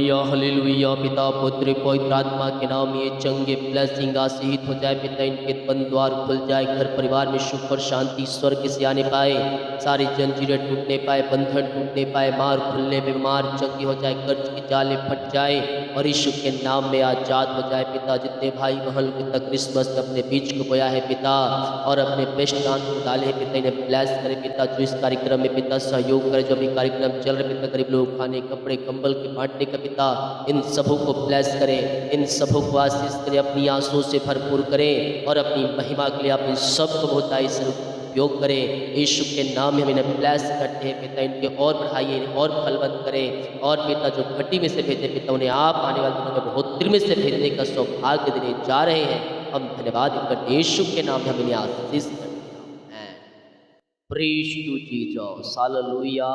Hallelujah. पिता पुत्र पवित्र आत्मा के नाम ये चंगे ब्लेसिंग आशीषित हो जाए पिता। इनके बंद द्वार खुल जाए, घर परिवार में सुख और शांति स्वर्ग से आने पाए, सारी जंजीरें टूटने पाए, बंधन टूटने पाए, मार खुलने में बीमार चंगी हो जाए, कर्ज के जाले फट जाए और यीशु के नाम में आजाद हो जाए पिता। जितने भाई बहन पिता क्रिसमस में अपने बीच को बोया है पिता और अपने बेस्ट दान को डाले हैं पिता, इन्हें ब्लेस करे पिता। जो इस कार्यक्रम में पिता सहयोग करे, जो भी कार्यक्रम चल रहे पिता, गरीब लोग खाने कपड़े कंबल के बांटने का पिता, इन सबों को ब्लेस करें, इन सबों को आशीष करें, अपनी आंसुओं से भरपूर करें और अपनी महिमा के लिए अपने सबको बहुताई से उपयोग करें। यीशु के नाम में हम इन्हें ब्लेस करते हैं पिता। इनके और बढ़ाइए, इन्हें और फलवंत करें और पिता जो घटी में से भेजे पिता, उन्हें आप आने वाले दिनों में बढ़ोतरी में से भेजने का सौभाग्य देने जा रहे हैं। हम धन्यवाद करते हैं, यीशु के नाम में हम इन्हें आशीष करते हैं। Praise to Jesus, hallelujah.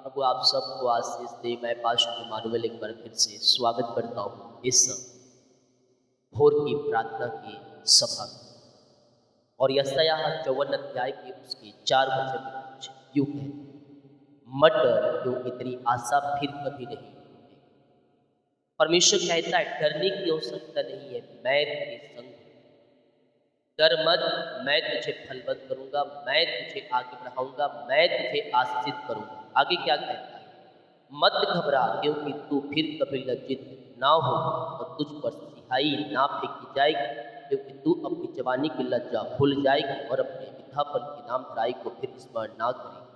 प्रभु आप सबको आशीष दे। मैं पास्टर इमानुएल एक बार फिर से स्वागत करता हूँ इस भोर की प्रार्थना की सभा में। और यशायाह 54 अध्याय के उसके 4 वचन में कुछ यूं है, मत डर क्योंकि तेरी आशा फिर कभी नहीं टूटेगी। परमेश्वर कहता है डरने की आवश्यकता नहीं है, मैं तेरे संग हूं। डर मत, मैं तुझे फलवंत करूंगा, मैं तुझे आगे बढ़ाऊंगा, मैं तुझे आशीषित करूंगा। आगे क्या कहता है, मत घबरा क्योंकि तू फिर कभी लज्जित ना हो और तुझ पर सिहाई ना फेंकी जाएगी, क्योंकि तू अपनी जवानी की लज्जा भूल जाएगी और अपने विधापन की नाम धराई को फिर स्मरण ना करेगी।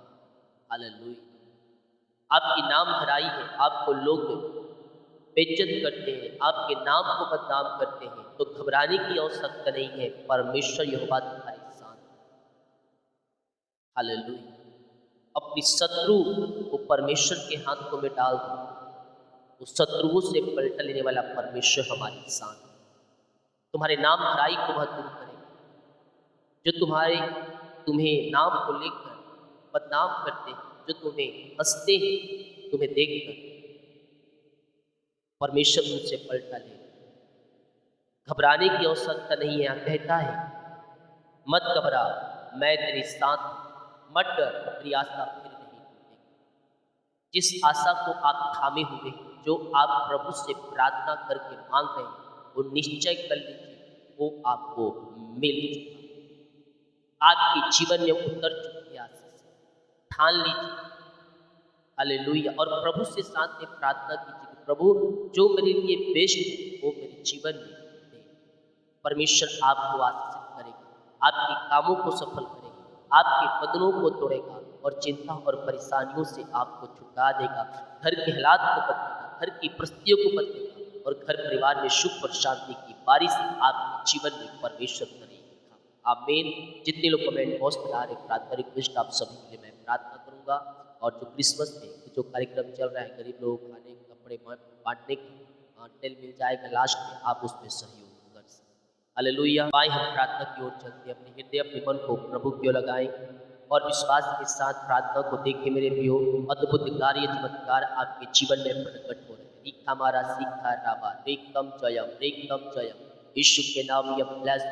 हालेलुया। आपकी नाम धराई है, आपको लोग बेइज्जत करते हैं, आपके नाम को बदनाम करते हैं, तो घबराने की आवश्यकता नहीं है। परमेश्वर यहोवा तुम्हारे साथ। हालेलुया। अपनी शत्रु को परमेश्वर के हाथों में डाल दो, उस शत्रुओं से पलट लेने वाला परमेश्वर हमारे साथ। तुम्हारे नाम धराई को वह दूर करेगा। जो तुम्हें नाम को लेकर बदनाम करते हैं, जो तुम्हें हंसते हैं तुम्हें देखकर, परमेश्वर उनसे पलटा लेगा। घबराने की आवश्यकता नहीं है। कहता है मत घबरा, मैं तेरे साथ हूं, मत डर, तेरी आशा फिर नहीं टूटेगी। जिस आशा को आप थामे हुए, जो आप प्रभु से प्रार्थना करके मांग रहे हैं, वो निश्चय कर लीजिए वो आपको मिल चुका। आपके जीवन में उतर चुकी आशीष ठान लीजिए। हालेलुया। और प्रभु से साथ में प्रार्थना कीजिए, प्रभु जो मेरे लिए बेस्ट है वो मेरे जीवन में दे। परमेश्वर आपको आशीषित करेगा, आपके कामों को सफल करेगा, आपके बदनों को तोड़ेगा और चिंता और परेशानियों से आपको छुटा देगा। घर के हालात को बदलेगा, घर की परिस्थितियों को बदलेगा और घर परिवार में सुख और शांति की बारिश आपके जीवन में परमेश्वर करेगा। आमीन। जितने लोग कमेंट बॉक्स में आ रहे प्रार्थना रिक्वेस्ट, आप सभी के लिए मैं प्रार्थना करूंगा। और जो क्रिसमस में जो कार्यक्रम चल रहा है, गरीब लोग खाने कपड़े बांटने का टेल मिल जाएगा लास्ट में, आप उसमें सहयोग कर सकते। हालेलुया। आइए हम प्रार्थना की ओर चलते, अपने हृदय अपने मन को प्रभु की ओर लगाएं और विश्वास के साथ प्रार्थना को देखें। मेरे प्रियो, अद्भुत कार्य चमत्कार आपके जीवन में प्रकट हो रहे हैं। हमारा सीखा राबा रेकम जयम, रेकम जयम। यीशु के नाम में ब्लेस,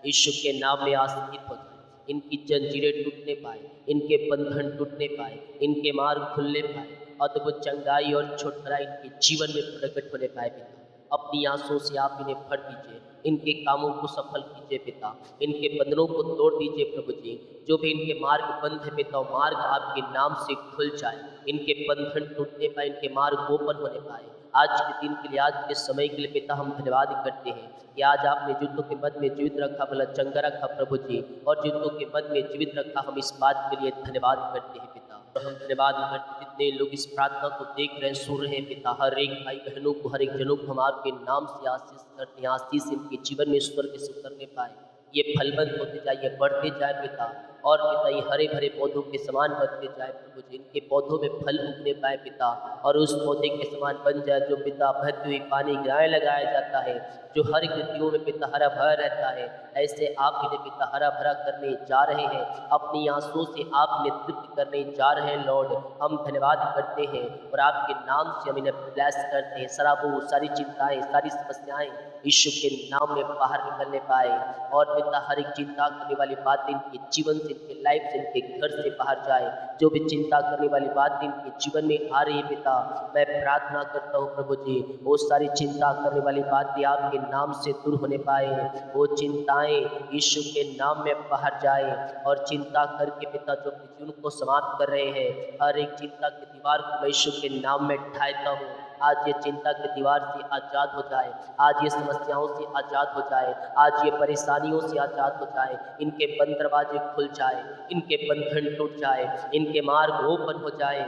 यीशु के नाम में आशीषित हो जाए। इनकी जंजीरें टूटने पाए, इनके बंधन टूटने पाए, इनके मार्ग खुलने पाए, अद्भुत चंगाई और छुटकारा इनके जीवन में प्रकट होने पाए। पिता अपनी आंसुओं से आप इन्हें भर दीजिए, इनके कामों को सफल कीजिए पिता, इनके बंधनों को तोड़ दीजिए प्रभु जी। जो भी इनके मार्ग बंद है पिता, मार्ग आपके नाम से खुल जाए, इनके बंधन टूटने पाए, इनके मार्ग ओपन होने पाए। आज के दिन के लिए, आज के समय के लिए पिता हम धन्यवाद करते हैं कि आज आपने युद्धों के मध्य में जीवित रखा, भला चंगा रखा प्रभु जी, और युद्धों के मध्य में जीवित रखा। हम इस बात के लिए धन्यवाद करते हैं पिता। और हम धन्यवाद करते जितने लोग इस प्रार्थना को देख रहे हैं, सुन रहे हैं पिता, हर एक भाई बहनों को, हर एक जनों को हम आपके नाम से आशीष करते हैं। आशीष इनके जीवन में स्वर्ग से उतरने पाए, ये फलवंत होते जाए, ये बढ़ते जाए पिता, और पिता ये हरे भरे पौधों के समान बनते जाए प्रभु जी। इनके पौधों में फल उगने पाए पिता, और उस पौधे के समान बन जाए जो पिता बहती हुई पानी गिराए लगाया जाता है, जो हर नदियों में पिता हरा भरा रहता है। ऐसे आप इन्हें पिता हरा भरा करने जा रहे हैं, अपनी आंसुओं से आप इन्हें तृप्त करने जा रहे हैं लॉर्ड। हम धन्यवाद करते हैं और आपके नाम से हम इन्हें ब्लेस करते हैं। सराबों सारी चिंताएं, सारी समस्याएं यीशु के नाम में बाहर निकलने पाए, और पिता हर एक चिंता करने वाली बातें इनके जीवन से इनके लाइफ से, इनके घर से बाहर जाए। जो भी चिंता करने वाली बात इनके जीवन में आ रही है पिता, मैं प्रार्थना करता हूँ प्रभु जी, वो सारी चिंता करने वाली बातें आपके नाम से दूर होने पाए। वो चिंताएं यीशु के नाम में बाहर जाए, और चिंता करके पिता जो अपने जीवन को समाप्त कर रहे हैं, हर एक चिंता की दीवार को मैं यीशु के नाम में ढाता हूँ। आज ये चिंता की दीवार से आज़ाद हो जाए, आज ये समस्याओं से आज़ाद हो जाए, आज ये परेशानियों से आज़ाद हो जाए। इनके बंद दरवाजे खुल जाए, इनके बंधन टूट जाए, इनके मार्ग ओपन हो जाए,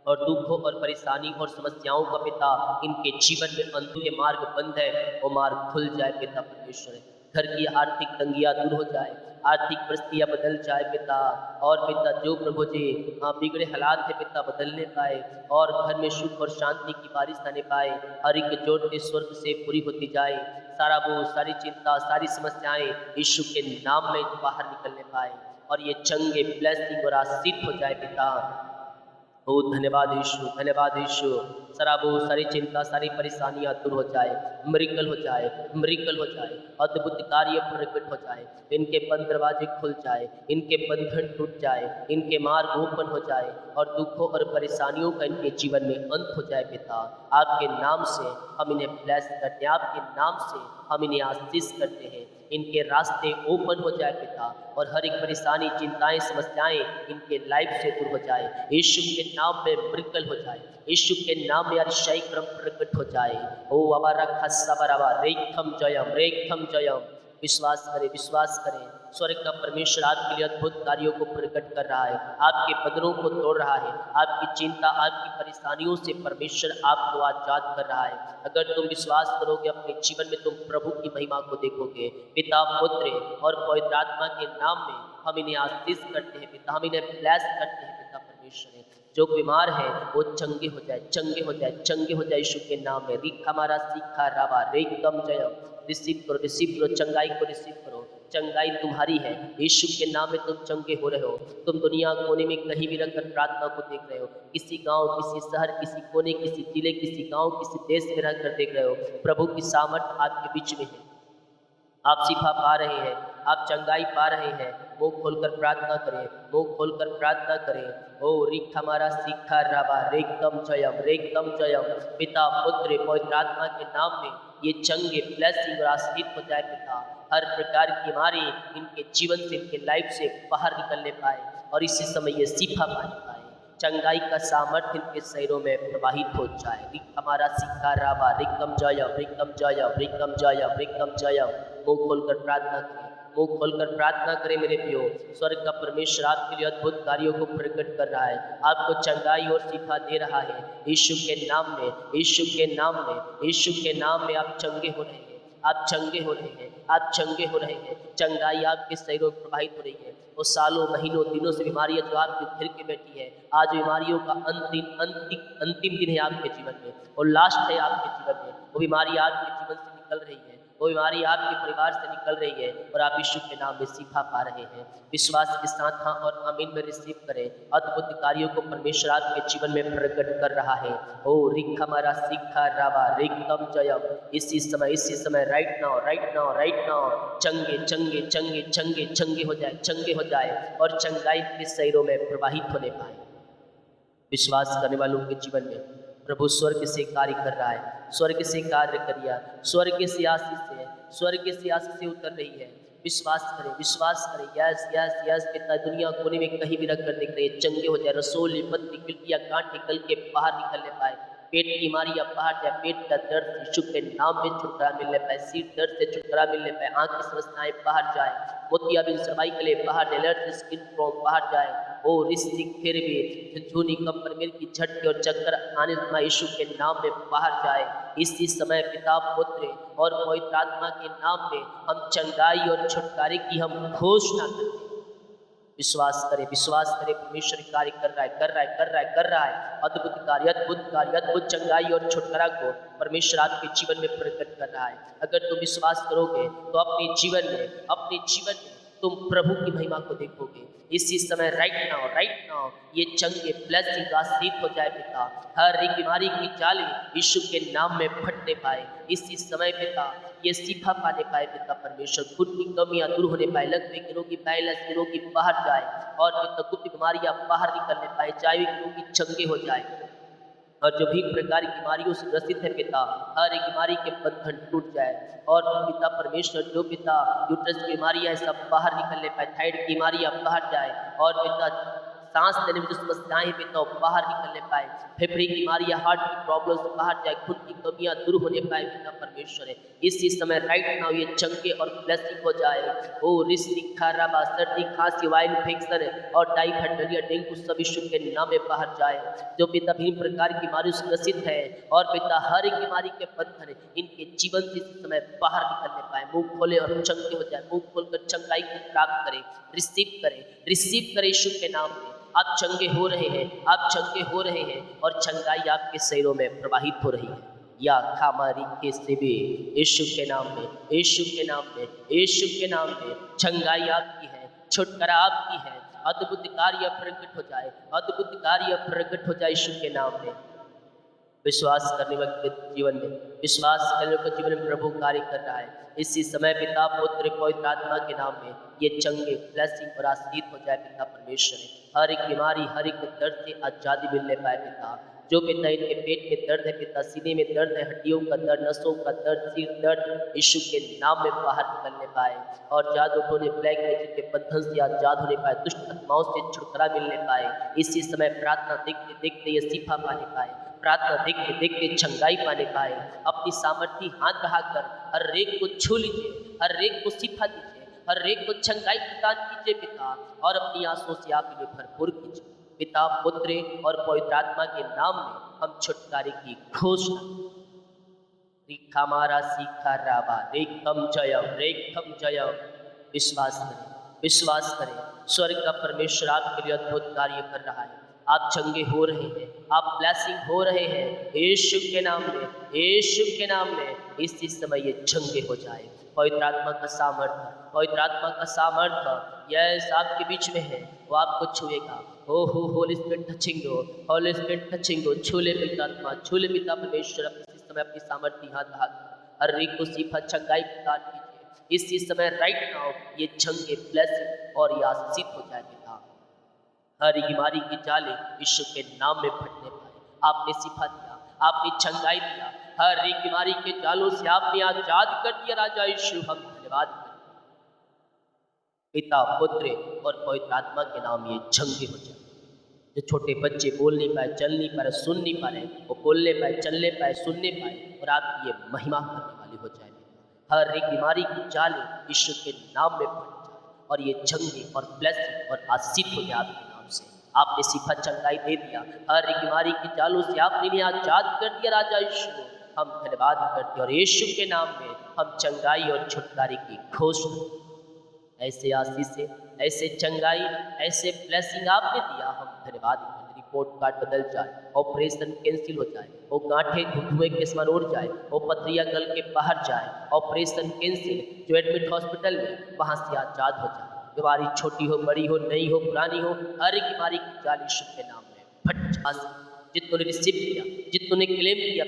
और दुखों और परेशानी और समस्याओं का पिता इनके जीवन में अंत के मार्ग बंद है, वो मार्ग खुल जाए पिता परमेश्वर। घर की आर्थिक तंगियाँ दूर हो जाए, आर्थिक परिस्थितियाँ बदल जाए पिता, और पिता जो प्रभु जी बिगड़े हालात है पिता बदलने पाए, और घर में सुख और शांति की बारिश आने पाए। हर एक जोड़ते स्वर्ग से पूरी होती जाए, सारा बोझ, सारी चिंता, सारी समस्याएं यीशु के नाम में बाहर निकलने पाए, और ये चंगे ब्लेसिंग और आशीष हो जाए पिता। ओ धन्यवाद यीशु, धन्यवाद यीशु। सराबो सारी चिंता, सारी परेशानियां दूर हो जाए, मिरेकल हो जाए, मिरेकल हो जाए, अद्भुत कार्य प्रकट हो जाए, इनके बंद दरवाजे खुल जाए, इनके बंधन टूट जाए, इनके मार्ग ओपन हो जाए, और दुखों और परेशानियों का इनके जीवन में अंत हो जाए पिता। आपके नाम से हम इन्हें ब्लेस करते हैं, आपके नाम से हम इन्हें आशीष करते हैं। इनके रास्ते ओपन हो जाए पिता, और हर एक परेशानी, चिंताएं, समस्याएं इनके लाइफ से दूर हो जाए। यीशु के नाम में मिरेकल हो जाए, यीशु के नाम में अतिशय क्रम प्रकट हो जाए। ओ अबारा खस्सा बराबा रेखम जयम, रेखम जयम। विश्वास करें, विश्वास करें, स्वर्ग का परमेश्वर आपके लिए अद्भुत कार्यों को प्रकट कर रहा है, आपके बंधनों को तोड़ रहा है, आपकी चिंता, आपकी परेशानियों से परमेश्वर आपको आजाद कर रहा है। अगर तुम विश्वास करोगे अपने जीवन में, तुम प्रभु की महिमा को देखोगे। पिता, पुत्र और पवित्र आत्मा के नाम में हम इन्हें आशीष करते हैं पिता, हम इन्हें ब्लेस करते हैं पिता परमेश्वर। जो बीमार है वो चंगे हो जाए, चंगे हो जाए, चंगे हो जाए यीशु के नाम में। रिखा मारा सीखा रावा रेकम जयम। रिसीव करो, रिसीव करो, चंगाई को रिसीव करो। चंगाई तुम्हारी है, यीशु के नाम में तुम चंगे हो रहे हो। तुम दुनिया कोने में कहीं भी रहकर प्रार्थना को देख रहे हो, किसी गांव, किसी शहर, किसी कोने, किसी जिले, किसी गांव, किसी देश में रहकर देख रहे हो, प्रभु की सामर्थ आपके बीच में है। आप शिफा पा रहे हैं, आप चंगाई पा रहे हैं। मुंह खोलकर प्रार्थना करें, मुंह खोलकर प्रार्थना करें। ओ रिख हमारा सीखा रावा रेकदम जयम, रेकदम जयम। पिता, पुत्र, पवित्र आत्मा के नाम में ये चंगे ब्लेसिंग और आशीष हो जाए पिता। हर प्रकार की बीमारी इनके जीवन से, इनके लाइफ से बाहर निकलने पाए, और इसी समय ये शिफा पाने पाए। चंगाई का सामर्थ्य इनके शरीरों में प्रवाहित हो जाए। रिक हमारा सीखा रावा रिकम जयम, रिकम जयम, रिकम जयम, रिकम जयम। मुंह खोलकर प्रार्थना करें, मुंह खोलकर प्रार्थना करें मेरे प्रियो। स्वर्ग का परमेश्वर आपके लिए अद्भुत कार्यों को प्रकट कर रहा है, आपको चंगाई और शिफा दे रहा है। यीशु के नाम में, यीशु के नाम में, यीशु के नाम में आप चंगे हो रहे हैं, आप चंगे हो रहे हैं, आप चंगे हो रहे हैं। चंगाई आपके शरीरों में प्रवाहित हो रही है। वो सालों, महीनों, दिनों से बीमारियां जो आपके घिर के बैठी है, आज बीमारियों का अंतिम दिन है आपके जीवन में, और लास्ट है आपके जीवन में। वो बीमारी आपके जीवन से निकल रही है, वो बीमारी आपके परिवार से निकल रही है, और आप यीशु के नाम में शिफा पा रहे हैं। विश्वास के साथ हाँ और आमीन में रिसीव करें। अद्भुत कार्यों को परमेश्वर आपके जीवन में प्रकट कर रहा है। ओ रिख हमारा सीखा रावा रिकम जयम। इसी समय, इसी समय, right now, right now, right now, चंगे चंगे चंगे चंगे चंगे हो जाए, चंगे हो जाए, और चंगाई के शरीरों में प्रवाहित होने पाए। विश्वास करने वालों के जीवन में प्रभु स्वर्ग से कार्य कर रहा है, स्वर्ग से कार्य करिए, स्वर्ग से आशीष है, स्वर्ग से आशीष से उतर रही है। विश्वास करें, विश्वास करें। यस यस यस पिता, दुनिया कोने में कहीं भी रखकर देख रहे हैं, चंगे हो जाए, रसोली पत्ती गिल्टियाँ गांठ निकल के बाहर निकलने पाए, पेट की बीमारियां बाहर जाए, पेट का दर्द यीशु के नाम में छुटकारा मिलने पाए, सिर दर्द से छुटकारा मिलने पाए, आंख की समस्याएं बाहर जाए, मोतियाबिंद, सर्वाइकल बाहर जाए, एलर्जी, स्किन प्रॉब्लम बाहर जाए। ओ रिस्तिक फिर भी झुनझुनी, कंपन, मिर्ग की झटके और चक्कर आने में यीशु के नाम में बाहर जाए। इसी समय पिता, पुत्र और पवित्र आत्मा के नाम में हम चंगाई और छुटकारे की हम घोषणा करते हैं। विश्वास करें, विश्वास करें, परमेश्वर कार्य कर रहा है, कर रहा है, कर रहा है, कर रहा है। अद्भुत कार्य, अद्भुत कार्य, अद्भुत चंगाई और छुटकारा को परमेश्वर आपके जीवन में प्रकट कर रहा है। अगर तुम विश्वास करोगे तो अपने जीवन में, अपने जीवन में तुम प्रभु की महिमा को देखोगे। इसी समय राइट नाउ ये चंगे ब्लेसिंग आशीष हो जाए पिता। हर एक बीमारी की जाली यीशु के नाम में फटने पाए इसी समय पिता। ये शिफा पाने पाए पिता परमेश्वर। खुद की कमियां दूर होने पाए, लगते की रोगी, पैरलाइज की रोगी बाहर जाए और पिता गुप्त बीमारियां बाहर निकलने पाए, चाहे की रोगी चंगे हो जाए और जो भी प्रकार की बीमारियों से ग्रसित है पिता, हर एक बीमारी के बंधन टूट जाए और पिता परमेश्वर जो पिता यूट्रस की बीमारियां है सब बाहर निकलने पाए, थायराइड की बीमारियां बाहर जाए और पिता सांस लेने में जो समस्याएं पिता बाहर निकलने पाए, फेफड़े की बीमारियां, हार्ट की प्रॉब्लम्स बाहर जाए, खून की कमियां दूर होने पाए पिता परमेश्वर है। इसी समय राइट नाउ ये चंगे और ब्लेसिंग हो जाए। ओ रिश्ती खराबा, सर्दी, खांसी, वायरल इन्फेक्शन और टाइफाइड, मलेरिया, डेंगू सब यीशु के नाम में बाहर जाए। जो पिता विभिन्न प्रकार की बीमारियों से ग्रसित है और पिता हर एक बीमारी के बंधन इनके जीवन से इस समय बाहर निकलने पाए, मुंह खोले और चंगे हो जाए, मुंह खोलकर चंगाई को प्राप्त करें, रिसीव करें यीशु के नाम में। आप चंगे हो रहे हैं, आप चंगे हो रहे हैं और चंगाई आपके शरीरों में प्रवाहित हो रही है। या खामारी के सेवे यीशु के नाम में, यीशु के नाम में, यीशु के नाम में चंगाई आपकी है, छुटकारा आपकी है। अद्भुत कार्य प्रकट हो जाए, अद्भुत कार्य प्रकट हो जाए यीशु के नाम में। विश्वास करने वाले के जीवन में, विश्वास करने वाले के जीवन में प्रभु कार्य कर रहा है। इसी समय पिता पुत्र पवित्र आत्मा के नाम में ये चंगे ब्लेसिंग और आशीष हो जाए पिता परमेश्वर। हर एक बीमारी, हर एक दर्द से आजादी मिलने पाए पिता। जो पिता इनके पेट में दर्द है पिता, सीने में दर्द है, हड्डियों का दर्द, नसों का दर्द, सिर दर्द, यीशु के नाम में बाहर निकलने पाए और जादू टोने ब्लैक मैजिक के बंधन से आजाद होने पाए, दुष्ट आत्माओं से छुटकारा मिलने पाए। इसी समय प्रार्थना देखते देखते ये शिफा पाने पाए, प्रार्थना देखते देखते चंगाई पाने पाए। अपनी सामर्थ्य हाथ बढ़ाकर हर एक को छू लीजिए, हर एक को शिफा दीजिए, हर एक को चंगाई प्रदान कीजिए पिता और अपनी आंसुओं से आप इन्हें भरपूर कीजिए। पिता पुत्र और पवित्र आत्मा के नाम में हम छुटकारे की घोषणा। रिखामारा सीखा राबा रेखम जयम, रेखम जयम। विश्वास करें, विश्वास करें, स्वर्ग का परमेश्वर आपके लिए अद्भुत कार्य कर रहा है। आप चंगे हो रहे हैं, आप ब्लेसिंग हो रहे हैं यीशु के नाम में, यीशु के नाम में। इसी समय ये चंगे हो जाए। पवित्र आत्मा का सामर्थ्य, पवित्र आत्मा का सामर्थ्य यस आपके बीच में है, वो आपको छुएगा। हो होली स्पिरिट टचिंग हो, होली स्पिरिट टचिंग हो। छूले पिता आत्मा, छूले पिता परमेश्वर अपने इस समय अपनी सामर्थ्य हाथ हाथ हर एक को सिफा चंगाई प्रदान कीजिए। इसी समय राइट नाउ ये चंगे ब्लेसिंग और ये आशीष हो जाए पिता। हर बीमारी की जाले यीशु के नाम में फटने पाए। आपने सिफा दिया, आपने चंगाई दिया, हर एक बीमारी के जालों से आपने आजाद कर दिया राजा यीशु। हम धन्यवाद करते हैं। पिता पुत्र और पवित्र आत्मा के नाम ये चंगे हो जाए। जो छोटे बच्चे बोल नहीं पाए, चल नहीं पा रहे, सुन नहीं पा रहे, वो बोलने पाए, चलने पाए, सुनने पाए और आपकी ये महिमा करने वाली हो जाए। हर एक बीमारी की जाले यीशु के नाम में फट जाए और ये चंगे और ब्लेसिंग और आशीष हो जाए आपके नाम से। आपने सिफा चंगाई दे दिया, हर एक बीमारी की जालों से आपने इन्हें आजाद कर दिया राजा यीशु। हम धन्यवाद करते हैं और यीशु के नाम में हम चंगाई और छुटकारे की घोषणा। ऐसे आशीष से, ऐसे चंगाई, ऐसे ब्लेसिंग आपने दिया, हम धन्यवाद करते। रिपोर्ट कार्ड बदल जाए, ऑपरेशन कैंसिल हो जाए, वो गांठें धुएं के समान उड़ जाए, वो पथरियां गल के बाहर जाए, ऑपरेशन कैंसिल। जो एडमिट हॉस्पिटल में वहां से आजाद हो जाए। बीमारी छोटी हो, बड़ी हो, नई हो, पुरानी हो, हर एक बीमारी की जाल यीशु के नाम में फट जा। जितनों ने रिसीव किया, जितनों ने क्लेम किया,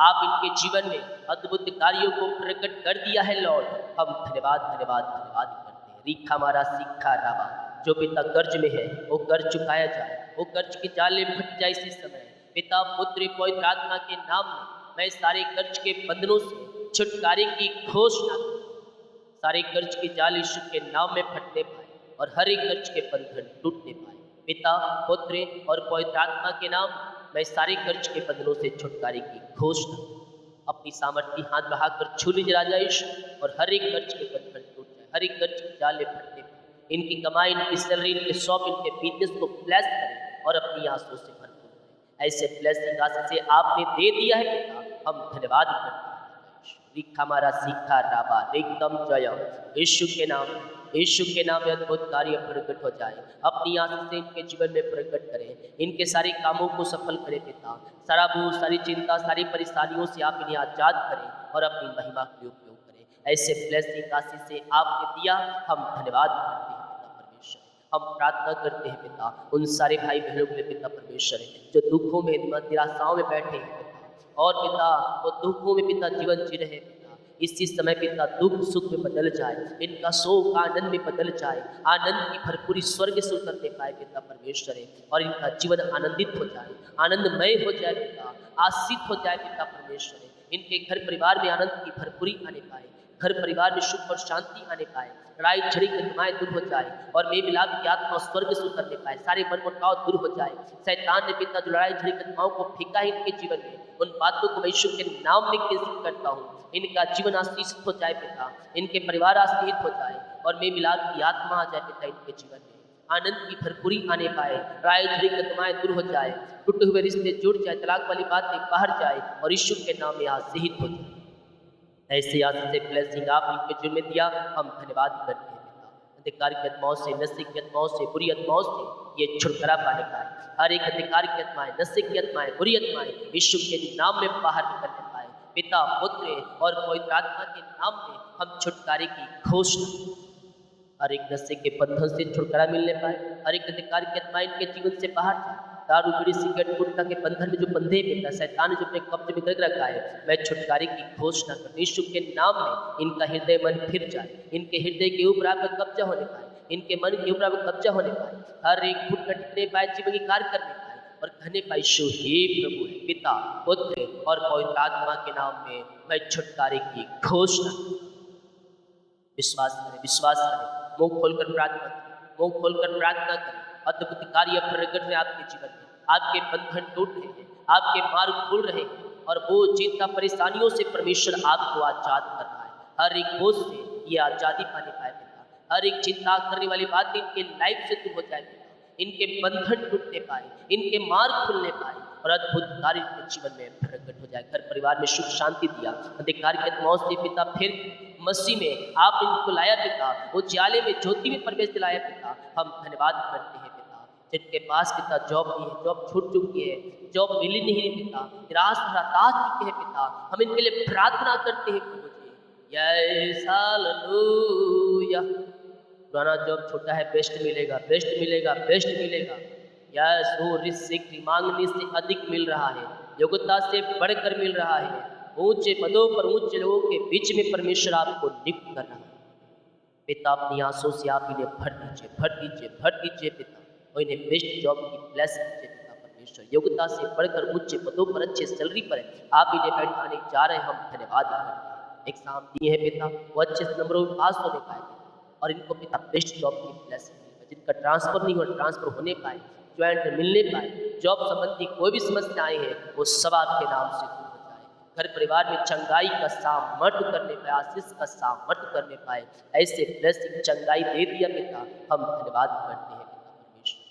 आप इनके जीवन में अद्भुत कार्यों को प्रकट कर दिया है लॉर्ड। हम धन्यवाद धन्यवाद धन्यवाद करते हैं। रीखा मारा सीखा रावा, जो पिता कर्ज में है वो कर्ज चुकाया जाए, वो कर्ज की जाले फट जाए इसी समय। पिता पुत्र पवित्र आत्मा के नाम में मैं सारे कर्ज के बंधनों से छुटकारे की घोषणा। सारे कर्ज की जाल यीशु के नाम में फटने पाए और हर एक कर्ज के बंधन टूटने पाए। पिता पुत्र और पवित्र आत्मा के नाम मैं सारे कर्ज के बंधनों से छुटकारे की घोषणा। अपनी सामर्थ्य हाथ बढ़ाकर छू लीजिए राजा यीशु और हर एक कर्ज के बंधन टूट जाए, हर एक कर्ज की जाले फटने पाए। इनकी कमाई, इनकी सैलरी, इनके शॉप, इनके बिजनेस को ब्लेस करें और अपनी आंसुओं से भरपूर करें। ऐसे ब्लेसिंग आशीष से आपने दे दिया है पिता, हम धन्यवाद करते हैं। हमारा सीखा राबा एकदम जय यीशु के नाम, यीशु के नाम में अद्भुत कार्य प्रकट हो जाए। अपनी आशीष से इनके जीवन में प्रकट करें, इनके सारे कामों को सफल करें पिता। सारा बोझ, सारी चिंता, सारी परेशानियों से आप इन्हें आजाद करें और अपनी महिमा के उपयोग करें। ऐसे ब्लेसिंग आशीष से आपने दिया, हम धन्यवाद करते हैं पिता परमेश्वर। हम प्रार्थना करते हैं पिता उन सारे भाई बहनों के लिए पिता परमेश्वर जो दुखों में निराशाओं में बैठे हैं पिता, और पिता वो दुखों में पिता जीवन जी रहे हैं पिता, इसी समय पिता दुख सुख में बदल जाए, इनका शोक आनंद में बदल जाए, आनंद की भरपूरी स्वर्ग से उतरते पाए पिता परमेश्वर, और इनका जीवन आनंदित हो जाए, आनंदमय हो जाए पिता, आशीष हो जाए पिता परमेश्वर। इनके घर परिवार में आनंद की भरपूरी आने पाए, घर परिवार में सुख और शांति आने पाए, लड़ाई झड़ी घटनाएं दूर हो जाए, और मेल मिलाप की आत्मा स्वर्ग से उतरने पाए, सारे मन मुटाव दूर हो जाए। शैतान ने पिता जो लड़ाई झड़ी घटनाओं को फेंका है इनके जीवन में, उन बातों को मैं यीशु के नाम में कैंसिल करता हूँ। इनका जीवन आशीषित हो जाए पिता, इनके परिवार आशीषित हो जाए, और मेल मिलाप की आत्मा आ जाए पिता इनके जीवन में, आनंद की भरपूरी आने पाए, लड़ाई झड़ी घटनाएं दूर हो जाए, टूटे हुए रिश्ते जुड़ जाए, तलाक वाली बातें बाहर जाए, और यीशु के नाम में आशीषित हो जाए। ऐसे आशीष से ब्लेसिंग आप इनके जीवन में दिया, हम धन्यवाद करते हैं पिता। अंधकार की आत्माओं से, नशे की आत्माओं से, बुरी आत्माओं से ये छुटकारा पाने पाए, हर एक अंधकार की आत्माएं, नशे की आत्माएं, बुरी आत्माएं यीशु के नाम में बाहर निकलने पाए, पिता पुत्र और पवित्र आत्मा के नाम में हम छुटकारे की घोषणा, हर एक नशे के बंधन से छुटकारा मिलने पाए, हर एक अंधकार की आत्मा इनके जीवन से बाहर जाए, दारू बीड़ी सिगरेट गुटखा के बंधन में जो बंधे पिता शैतान ने जो अपने कब्जे में कर रखा है, मैं छुटकारे की घोषणा करता हूं यीशु के नाम में। इनका हृदय मन फिर जाए, इनके हृदय के ऊपर आपका कब्जा होने पाए, इनके मन के ऊपर आपका कब्जा होने पाए, हर एक फुट न टिकने पाए, जीवन की कार्य करने पाए, और कहने पाए यीशु हे प्रभु है, पिता पुत्र और पवित्र आत्मा के नाम में मैं छुटकारे की घोषणा। विश्वास करें, विश्वास करें, मुंह खोलकर प्रार्थना करें, मुंह खोलकर प्रार्थना करें। अद्भुत कार्य प्रकट है आपके जीवन में, आपके बंधन टूट रहे हैं, आपके मार्ग खुल रहे हैं, और वो चिंता परेशानियों से परमेश्वर आपको आजाद कर रहा है। हर एक बोझ से ये आजादी पाने पाए पिता, हर एक चिंता करने वाली बात इनके लाइफ से दूर हो जाए पिता, इनके बंधन टूटने पाए, इनके मार्ग खुलने पाए, और अद्भुत कार्य इनके जीवन में प्रकट हो जाए। घर परिवार में सुख शांति दिया, अंधकार के मौत से पिता फिर मसीह में आप इनको लाया पिता, वो उजाले में ज्योति में प्रवेश दिलाया पिता, हम धन्यवाद करते हैं पिता। जिनके पास पिता जॉब नहीं है, जॉब छूट चुकी है, जॉब मिली नहीं पिता, निराश हताश चुके हैं पिता, हम इनके लिए प्रार्थना करते हैं प्रभु जी। Yes hallelujah. पुराना जॉब छोटा है, बेस्ट मिलेगा, बेस्ट मिलेगा, बेस्ट मिलेगा। यस वो रिस्क मांगने से अधिक मिल रहा है, योग्यता से बढ़कर मिल रहा है, ऊंचे पदों पर ऊंचे लोगों के बीच में परमेश्वर आपको नियुक्त कर रहा है पिता। अपनी आंसू से आप इन्हें भर दीजिए, भर दीजिए, भर दीजिए पिता, और इन्हें बेस्ट जॉब की ब्लेस कीजिए पिता परमेश्वर। योग्यता से बढ़कर ऊंचे पदों पर अच्छे सैलरी पर आप इन्हें बैठाने जा रहे हैं, हम धन्यवाद करते हैं। एग्जाम दिए हैं पिता, वो अच्छे नंबरों में पास होने पाए, और इनको पिता बेस्ट जॉब की ब्लेसिंग मिले, जिनका ट्रांसफर नहीं हो ट्रांसफर होने पाए, ज्वाइंट मिलने पाए, जॉब संबंधी कोई भी समस्याएं हैं वो सब आपके नाम से दूर हो जाए, घर परिवार में चंगाई का सामर्थ्य करने पाए, आशीष का सामर्थ्य करने पाए, ऐसे ब्लेसिंग चंगाई दे दिया पिता, हम धन्यवाद करते हैं पिता परमेश्वर।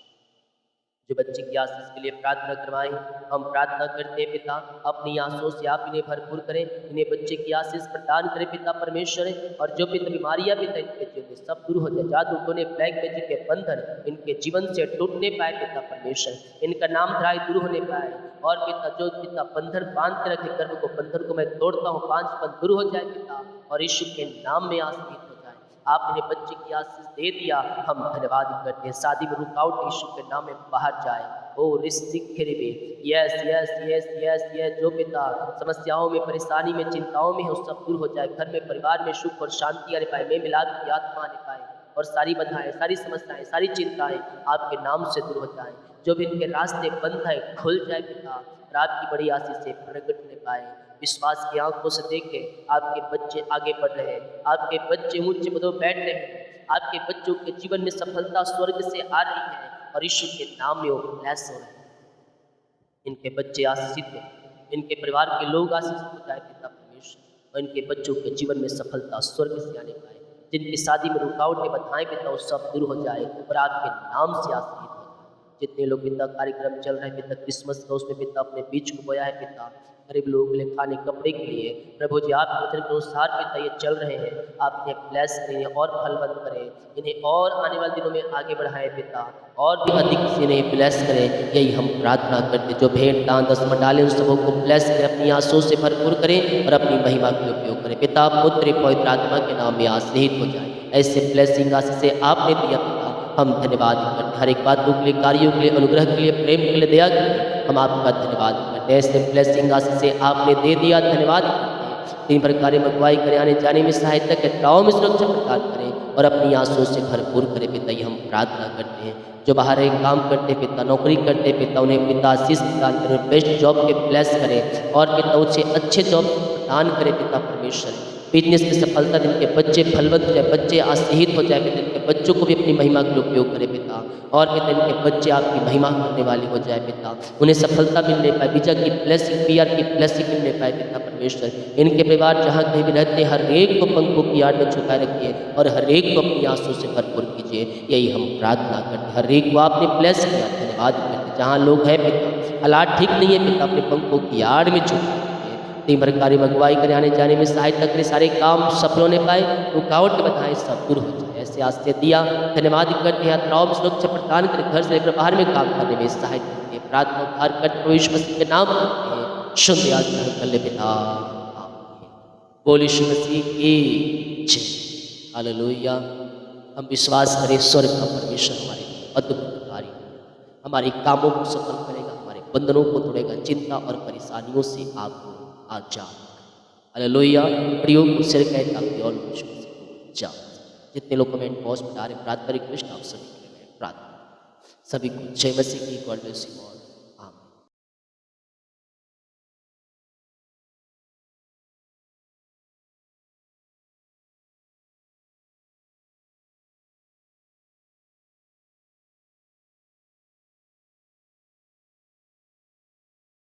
जो बच्चे की आशीष के लिए प्रार्थना करवाएं, हम प्रार्थना करते हैं पिता, अपनी आंसुओं से आप इन्हें भरपूर करें, इन्हें बच्चे की आशीष प्रदान करें पिता परमेश्वर, और जो पिता बीमारियां पिता इनके जीवन में सब दूर हो जाए, जादू टोने ब्लैक मैजिक के बंधन इनके जीवन से टूटने पाए पिता परमेश्वर, इनका नाम धराई दूर होने पाए, और पिता जो पिता बंधन बांध के रखे कर्म को, बंधन को मैं तोड़ता हूँ, 5 बंध दूर हो जाए पिता, और यीशु के नाम में आशीष हो जाए। आपने बच्चे की आशीष दे दिया, हम धन्यवाद करते हैं। शादी में रुकावट यीशु के नाम में बाहर जाए, ओ रिस्तिक खिरबे, yes yes yes yes yes, जो पिता समस्याओं में, परेशानी में, चिंताओं में हो सब दूर हो जाए, घर में परिवार में सुख और शांति आने पाए, में मिलाद की आत्मा आने पाए, और सारी बधाएं, सारी समस्याएं, सारी चिंताएं आपके नाम से दूर हो जाए, जो भी इनके रास्ते बंद है खुल जाए पिता, और आपकी बड़ी आशीष से प्रकट होने पाए। विश्वास की आंखों से देखे आपके बच्चे आगे बढ़ रहे हैं, आपके बच्चे ऊंचे पदों पर बैठ रहे हैं, आपके बच्चों के जीवन में सफलता स्वर्ग से आ रही है, और यीशु के नाम में वो ब्लेस हो रहे हैं। इनके बच्चे आशीषित हैं, इनके परिवार के लोग आशीषित हो जाए पिता परमेश्वर, और इनके बच्चों के जीवन में सफलता स्वर्ग से आने पाए, जिनकी शादी में रुकावटें बधाएं पिता वो सब दूर हो जाए, और आपके नाम से आशीषित हो जाए। जितने लोग पिता कार्यक्रम चल रहे हैं पिता, क्रिसमस का उसमें पिता अपने बीच को बोया है पिता, गरीब लोगों के लिए खाने कपड़े के लिए प्रभु जी आप वचन के अनुसार पिता ये चल रहे हैं, आप इन्हें ब्लेस करें, इन्हें और फलवंत करें, इन्हें और आने वाले दिनों में आगे बढ़ाएं पिता, और भी अधिक से इन्हें ब्लेस करें। यही हम प्रार्थना करते, जो भेंट दान दसवां डालें उन सबों को ब्लेस करें, अपनी आंसू से भरपूर करें और अपनी महिमा के लिए उपयोग करें। पिता पुत्र पवित्र आत्मा के नाम में आशीषित हो जाए। ऐसे ब्लेसिंग आशीष से आपने दिया पिता, हम धन्यवाद करते, हर एक बातों के लिए, कार्यों के लिए, अनुग्रह के लिए, प्रेम के लिए, दया के लिए हम आपका धन्यवाद करते हैं। ऐसे ब्लेसिंग आशीष से आपने दे दिया, धन्यवाद करते हैं। तीन प्रकार में अगुवाई करें, आने जाने में सहायता के ताव में सुरक्षा प्रदान करें और अपनी आंसुओं से भरपूर करें पिता। ये हम प्रार्थना करते हैं। जो बाहर एक काम करते पिता, नौकरी करते पिता, उन्हें पिता आशीष प्रदान करें, बेस्ट जॉब के ब्लेस करें और पिता उसे अच्छे जॉब प्रदान करें पिता परमेश्वर। बिजनेस में सफलता, जिनके बच्चे फलवंत हो जाए, बच्चे आशीषित हो जाए पिता, इनके बच्चों को भी अपनी महिमा के लिए उपयोग करें पिता, और पिता इनके बच्चे आपकी महिमा करने वाले हो जाए पिता, उन्हें सफलता मिलने पाए, वीजा की ब्लेसिंग, पीआर की ब्लेसिंग मिलने पाए पिता परमेश्वर। इनके परिवार जहाँ कहीं भी रहते हैं, हर एक को पंखों की आड़ में छुपाए रखिए और हर एक को अपनी आंसू से भरपूर कीजिए। यही हम प्रार्थना करते, हर एक को आपने ब्लेस किया, धन्यवाद करते। जहाँ लोग हैं पिता, हालात ठीक नहीं है पिता, अपने पंखों की आड़ में छुपा तीन प्रकार में अगुवाई करें, आने जाने में सहायता करें, सारे काम सफल होने पाए, रुकावट बताएं सब दूर हो जाए। ऐसे आस्ते दिया, धन्यवाद करते हैं। यात्राओं में सुरक्षा प्रदान करें, घर से लेकर बाहर में काम करने में सहायता करें। प्रार्थना उद्धार करते प्रभु यीशु मसीह के नाम करते हैं, शुद्ध याद कर ले पिता। बोल यीशु मसीह की जय, हालेलुया। हम विश्वास करें स्वर्ग का परमेश्वर हमारे अद्भुत कार्य, हमारे कामों को सफल करेगा, हमारे बंधनों को तोड़ेगा, चिंता और परेशानियों से आपको आजाद। हालेलुया। प्रियो को सिर कहता और जाओ। जितने लोग कमेंट बॉक्स में डालें, प्रार्थना रिक्वेस्ट आप सभी के लिए प्रार्थना, सभी को जय मसीह की, गॉड ब्लेस यू ऑल।